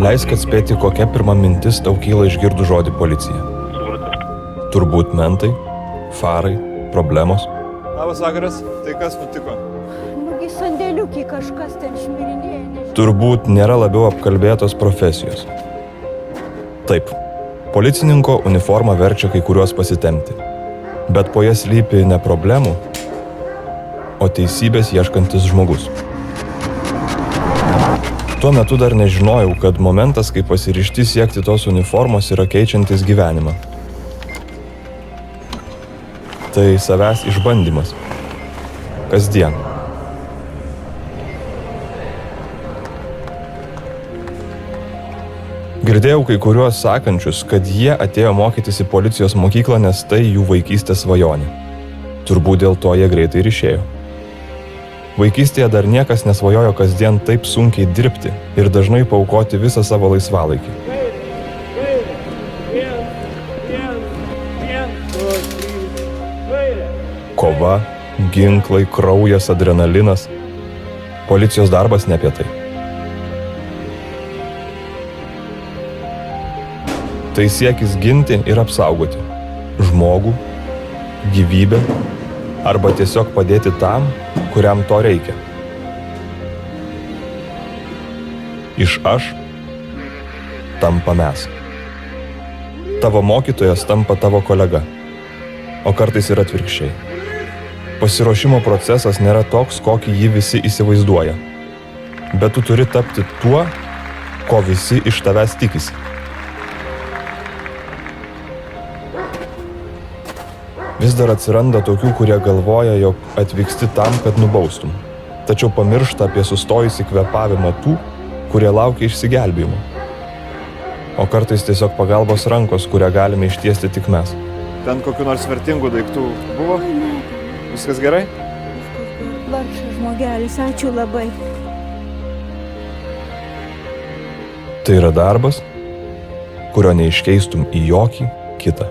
Leisk atspėti, kokia pirma mintis tau kyla išgirdus žodį policija. Turbūt mentai, farai, problemos. Labas vakaras, tai kas nutiko? Nugi sandėliukį kažkas ten šmirinėja. Turbūt nėra labiau apkalbėtos profesijos. Taip, policininko uniforma verčia kai kuriuos pasitemti. Bet po jas slypi ne problemų, o teisybės ieškantis žmogus. Tuo metu dar nežinojau, kad momentas, kai pasiryžti siekti tos uniformos, yra keičiantis gyvenimą. Tai savęs išbandymas. Kasdien. Girdėjau kai kuriuos sakančius, kad jie atėjo mokytis į policijos mokyklą, nes tai jų vaikystės svajonė. Turbūt dėl to jie greitai ir išėjo. Vaikystėje dar niekas nesvajojo kasdien taip sunkiai dirbti ir dažnai paaukoti visą savo laisvalaikį. Kova, ginklai, kraujas, adrenalinas. Policijos darbas ne apie tai. Tai siekis ginti ir apsaugoti žmogų, gyvybę arba tiesiog padėti tam, kuriam to reikia. Iš aš tampa mes. Tavo mokytojas tampa tavo kolega, o kartais ir atvirkščiai. Pasiruošimo procesas nėra toks, kokį jį visi įsivaizduoja, bet tu turi tapti tuo, ko visi iš tavęs tikisi. Vis dar atsiranda tokių, kurie galvoja, jog atvyksti tam, kad nubaustum. Tačiau pamiršta apie sustojusį kvėpavimą tų, kurie laukia išsigelbėjimo. O kartais tiesiog pagalbos rankos, kurią galime ištiesti tik mes. Ten kokių nors vertingų daiktų buvo? Viskas gerai? Vargšas žmogelis, ačiū labai. Tai yra darbas, kurio neiškeistum į jokį kitą.